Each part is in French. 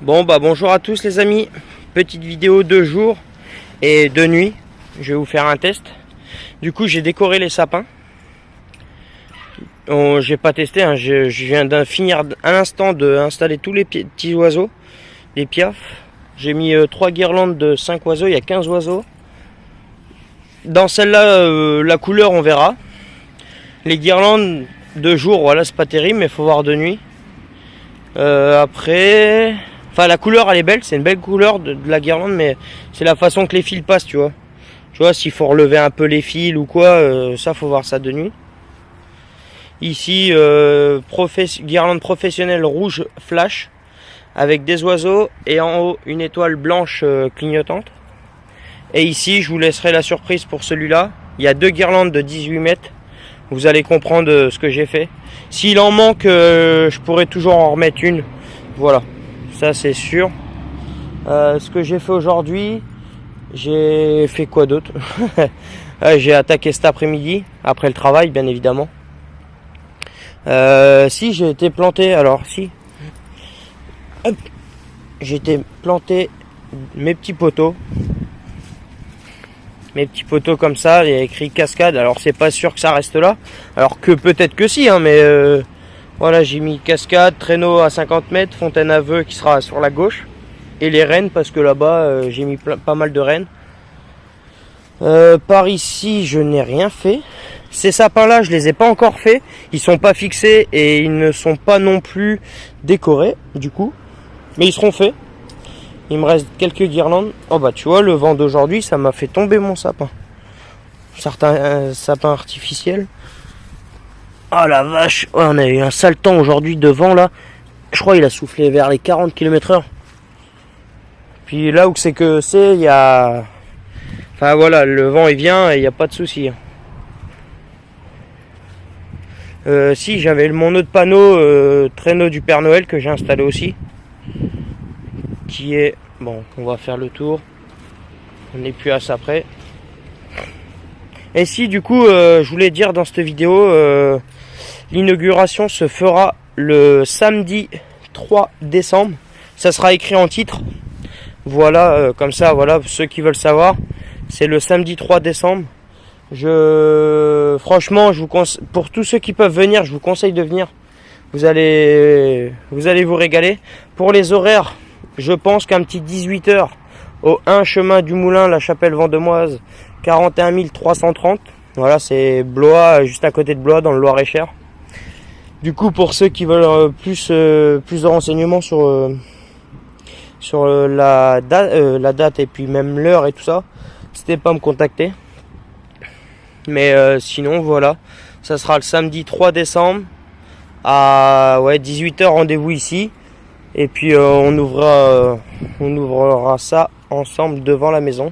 Bon bah bonjour à tous les amis, petite vidéo de jour et de nuit, je vais vous faire un test. Du coup j'ai décoré les sapins. J'ai pas testé, hein. Je viens de finir à l'instant d'installer tous les petits oiseaux, les piafs. J'ai mis 3 guirlandes de 5 oiseaux, il y a 15 oiseaux. Dans celle-là, la couleur on verra. Les guirlandes de jour, voilà, c'est pas terrible, mais il faut voir de nuit. Après... Enfin, la couleur elle est belle, c'est une belle couleur de la guirlande, mais c'est la façon que les fils passent, tu vois. Tu vois, s'il faut relever un peu les fils ou quoi, ça faut voir ça de nuit. Ici, guirlande professionnelle rouge flash, avec des oiseaux et en haut une étoile blanche clignotante. Et ici, je vous laisserai la surprise pour celui-là. Il y a 2 guirlandes de 18 mètres. Vous allez comprendre ce que j'ai fait. S'il en manque, je pourrais toujours en remettre une. Voilà. Ça c'est sûr. Ce que j'ai fait aujourd'hui, j'ai fait quoi d'autre? J'ai attaqué cet après-midi, après le travail bien évidemment. Si j'ai été planté, alors si. Hop. J'ai été planté mes petits poteaux. Mes petits poteaux comme ça, il y a écrit cascade, alors c'est pas sûr que ça reste là. Alors que peut-être que si, hein, mais... Voilà, j'ai mis cascade, traîneau à 50 mètres, fontaine à vœux qui sera sur la gauche. Et les rennes, parce que là-bas, j'ai mis pas mal de rennes. Par ici, je n'ai rien fait. Ces sapins-là, je les ai pas encore faits. Ils sont pas fixés et ils ne sont pas non plus décorés, du coup. Mais ils seront faits. Il me reste quelques guirlandes. Oh bah tu vois, le vent d'aujourd'hui, ça m'a fait tomber mon sapin. Certains sapins artificiels. Ah la vache, ouais, on a eu un sale temps aujourd'hui de vent là. Je crois qu'il a soufflé vers les 40 km/h. Puis là où c'est que c'est, il y a... Enfin voilà, le vent il vient et il n'y a pas de souci. Si, j'avais mon autre panneau, traîneau du Père Noël que j'ai installé aussi. Qui est... Bon, on va faire le tour. On n'est plus à ça près. Et si du coup, je voulais dire dans cette vidéo... L'inauguration se fera le samedi 3 décembre. Ça sera écrit en titre. Voilà, comme ça, voilà, ceux qui veulent savoir. C'est le samedi 3 décembre. Franchement, pour tous ceux qui peuvent venir, je vous conseille de venir. Vous allez vous régaler. Pour les horaires, je pense qu'un petit 18h au 1 chemin du Moulin, la Chapelle Vendemoise, 41 330. Voilà, c'est Blois, juste à côté de Blois, dans le Loir-et-Cher. Du coup, pour ceux qui veulent plus de renseignements sur la date et puis même l'heure et tout ça, n'hésitez pas à me contacter. Mais sinon, voilà, ça sera le samedi 3 décembre à 18h, rendez-vous ici. Et puis on ouvrira ça ensemble devant la maison.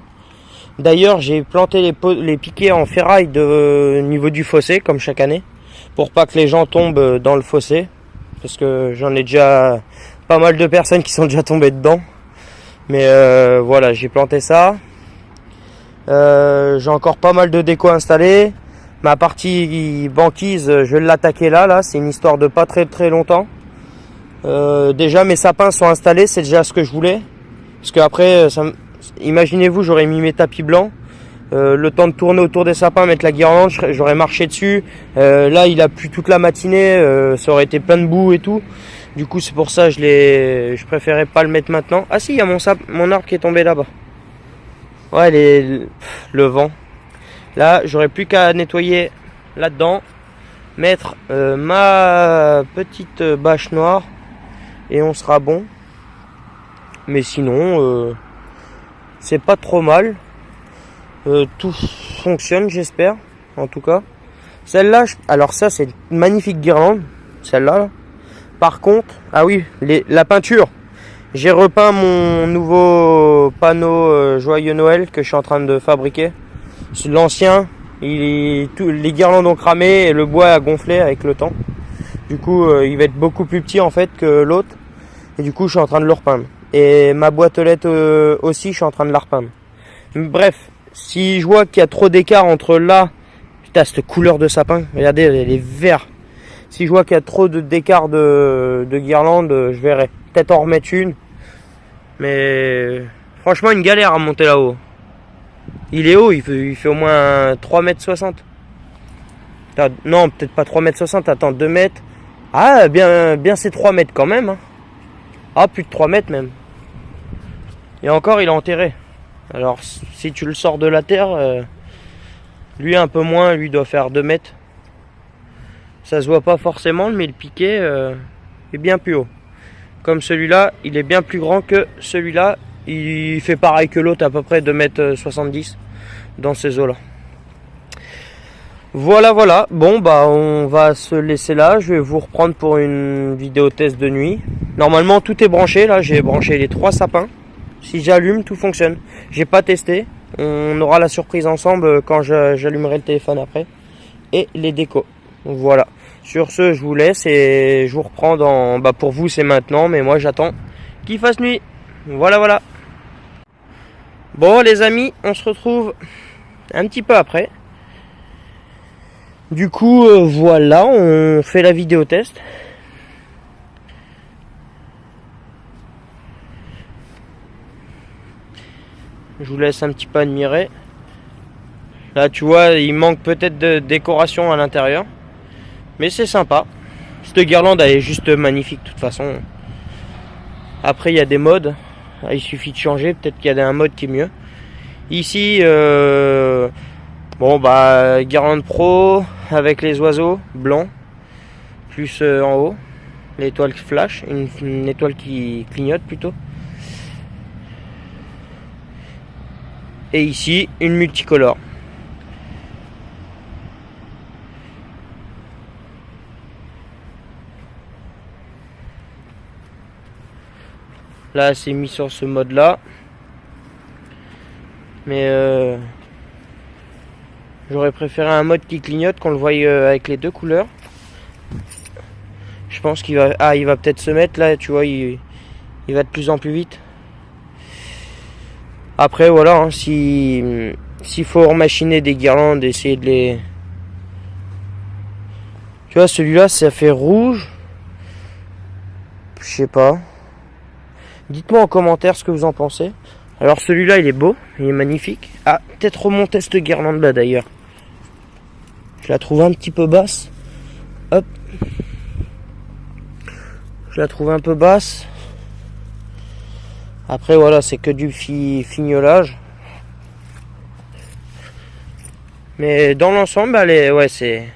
D'ailleurs, j'ai planté les piquets en ferraille au niveau du fossé, comme chaque année. Pour pas que les gens tombent dans le fossé, parce que j'en ai déjà pas mal de personnes qui sont déjà tombées dedans. Mais voilà, j'ai planté ça. J'ai encore pas mal de déco installée. Ma partie banquise, je vais l'attaquer là, c'est une histoire de pas très très longtemps. Déjà mes sapins sont installés, c'est déjà ce que je voulais. Parce que après, imaginez-vous, j'aurais mis mes tapis blancs. Le temps de tourner autour des sapins, mettre la guirlande, j'aurais marché dessus. Là, il a plu toute la matinée, ça aurait été plein de boue et tout. Du coup, c'est pour ça je préférais pas le mettre maintenant. Ah si, il y a mon arbre qui est tombé là-bas. Ouais, le vent. Là, j'aurais plus qu'à nettoyer là-dedans, mettre ma petite bâche noire et on sera bon. Mais sinon, c'est pas trop mal. Tout fonctionne, j'espère, en tout cas. Celle-là, alors ça c'est une magnifique guirlande, celle-là. Là. Par contre, ah oui, la peinture. J'ai repeint mon nouveau panneau Joyeux Noël que je suis en train de fabriquer. L'ancien, les guirlandes ont cramé et le bois a gonflé avec le temps. Du coup, il va être beaucoup plus petit en fait que l'autre. Et du coup, je suis en train de le repeindre. Et ma boîte aux lettres aussi, je suis en train de la repeindre. Bref. Si je vois qu'il y a trop d'écart entre là, putain cette couleur de sapin, regardez elle est verte. Si je vois qu'il y a trop d'écart de guirlande, je verrai. Peut-être en remettre une. Mais franchement, une galère à monter là-haut. Il est haut, il fait au moins 3,60 m. Non, peut-être pas 3,60 m, attends, 2 mètres. Ah, bien c'est 3 mètres quand même. Hein. Ah, plus de 3 mètres même. Et encore, il est enterré. Alors, si tu le sors de la terre, lui un peu moins, lui doit faire 2 mètres. Ça se voit pas forcément, mais le piquet est bien plus haut. Comme celui-là, il est bien plus grand que celui-là. Il fait pareil que l'autre, à peu près 2,70 m dans ces eaux-là. Voilà. Bon, bah, on va se laisser là. Je vais vous reprendre pour une vidéo test de nuit. Normalement, tout est branché. Là, j'ai branché les 3 sapins. Si j'allume, tout fonctionne. J'ai pas testé. On aura la surprise ensemble quand j'allumerai le téléphone après. Et les décos. Donc voilà. Sur ce, je vous laisse et je vous reprends dans... Bah, pour vous, c'est maintenant. Mais moi, j'attends qu'il fasse nuit. Voilà. Bon, les amis, on se retrouve un petit peu après. Du coup, voilà, on fait la vidéo test. Je vous laisse un petit peu admirer. Là, tu vois, il manque peut-être de décoration à l'intérieur. Mais c'est sympa. Cette guirlande, elle est juste magnifique de toute façon. Après, il y a des modes. Il suffit de changer. Peut-être qu'il y a un mode qui est mieux. Ici, bon, bah, guirlande pro avec les oiseaux blancs. Plus en haut, l'étoile flash. Une étoile qui clignote plutôt. Et ici, une multicolore. Là, c'est mis sur ce mode-là. Mais j'aurais préféré un mode qui clignote, qu'on le voie avec les deux couleurs. Je pense qu'il va... Ah, il va peut-être se mettre là, tu vois, il va de plus en plus vite. Après, voilà, hein, s'il faut remachiner des guirlandes, essayer de les... Tu vois, celui-là, ça fait rouge. Je sais pas. Dites-moi en commentaire ce que vous en pensez. Alors celui-là, il est beau, il est magnifique. Ah, peut-être remonter cette guirlande là d'ailleurs. Je la trouve un petit peu basse. Hop. Je la trouve un peu basse. Après voilà, c'est que du fignolage. Mais dans l'ensemble, elle est... Ouais, c'est...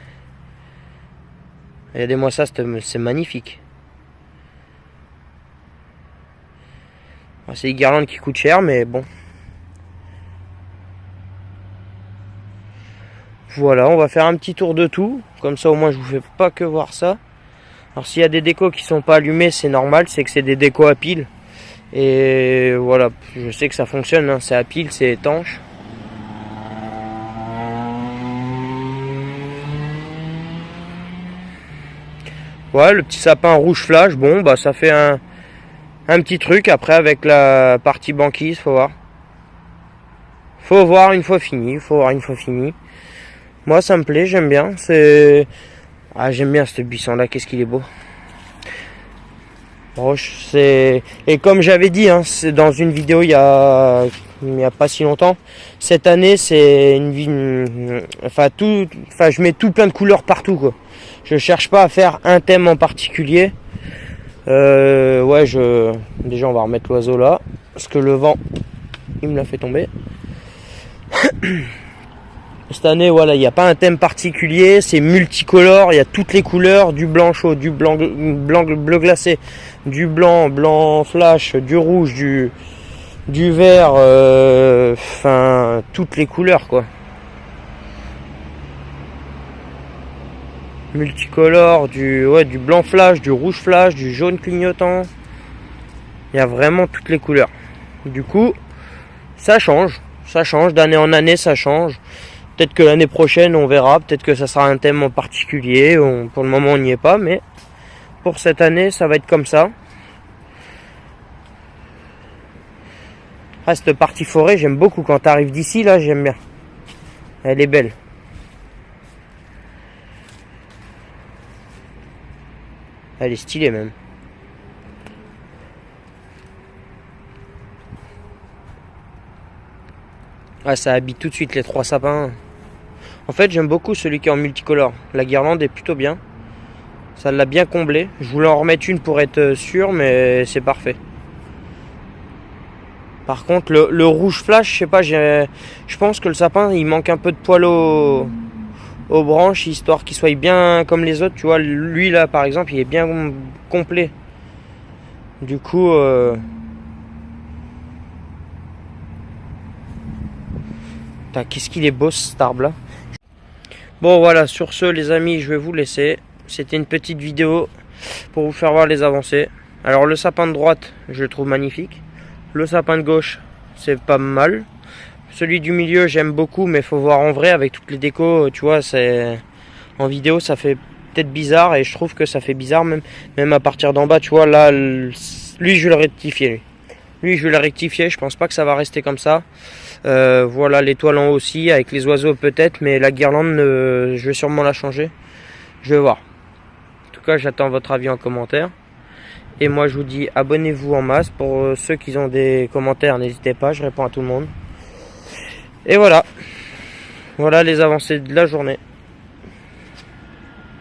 Regardez-moi ça, c'est magnifique. C'est des guirlandes qui coûtent cher, mais bon. Voilà, on va faire un petit tour de tout. Comme ça, au moins, je vous fais pas que voir ça. Alors, s'il y a des décos qui sont pas allumés, c'est normal. C'est que c'est des décos à pile. Et voilà, je sais que ça fonctionne. Hein. C'est à pile, c'est étanche. Ouais, le petit sapin rouge flash. Bon, bah, ça fait un petit truc. Après, avec la partie banquise, faut voir. Faut voir une fois fini. Moi, ça me plaît, j'aime bien. Ah, j'aime bien ce buisson-là. Qu'est-ce qu'il est beau. Bon, et comme j'avais dit, hein, c'est dans une vidéo il y a pas si longtemps. Cette année, c'est je mets tout plein de couleurs partout, quoi. Je cherche pas à faire un thème en particulier. Ouais, déjà, on va remettre l'oiseau là, parce que le vent, il me l'a fait tomber. Cette année, voilà, il n'y a pas un thème particulier, c'est multicolore, il y a toutes les couleurs, du blanc chaud, du blanc bleu glacé, du blanc flash, du rouge, du vert, enfin, toutes les couleurs, quoi. Multicolore, du blanc flash, du rouge flash, du jaune clignotant. Il y a vraiment toutes les couleurs. Du coup, ça change d'année en année, ça change. Peut-être que l'année prochaine, on verra. Peut-être que ça sera un thème en particulier. Pour le moment, on n'y est pas. Mais pour cette année, ça va être comme ça. Ah, cette partie forêt, j'aime beaucoup. Quand tu arrives d'ici, là, j'aime bien. Elle est belle. Elle est stylée, même. Ouais, ça habite tout de suite les 3 sapins. En fait, j'aime beaucoup celui qui est en multicolore. La guirlande est plutôt bien. Ça l'a bien comblé. Je voulais en remettre une pour être sûr, mais c'est parfait. Par contre, le rouge flash, je sais pas, je pense que le sapin, il manque un peu de poil aux branches, histoire qu'il soit bien comme les autres. Tu vois, lui là, par exemple, il est bien complet. Du coup, qu'est-ce qu'il est beau cet arbre là. Bon voilà, sur ce les amis, je vais vous laisser. C'était une petite vidéo pour vous faire voir les avancées. Alors le sapin de droite, je le trouve magnifique. Le sapin de gauche, c'est pas mal. Celui du milieu, j'aime beaucoup, mais il faut voir en vrai avec toutes les décos. Tu vois, c'est en vidéo, ça fait peut-être bizarre et je trouve que ça fait bizarre même à partir d'en bas. Tu vois, là, lui, je vais le rectifier. Lui, je vais le rectifier. Je pense pas que ça va rester comme ça. Voilà, l'étoile en haut aussi, avec les oiseaux peut-être, mais la guirlande, je vais sûrement la changer. Je vais voir. En tout cas, j'attends votre avis en commentaire. Et moi, je vous dis, abonnez-vous en masse. Pour ceux qui ont des commentaires, n'hésitez pas, je réponds à tout le monde. Et voilà. Voilà les avancées de la journée.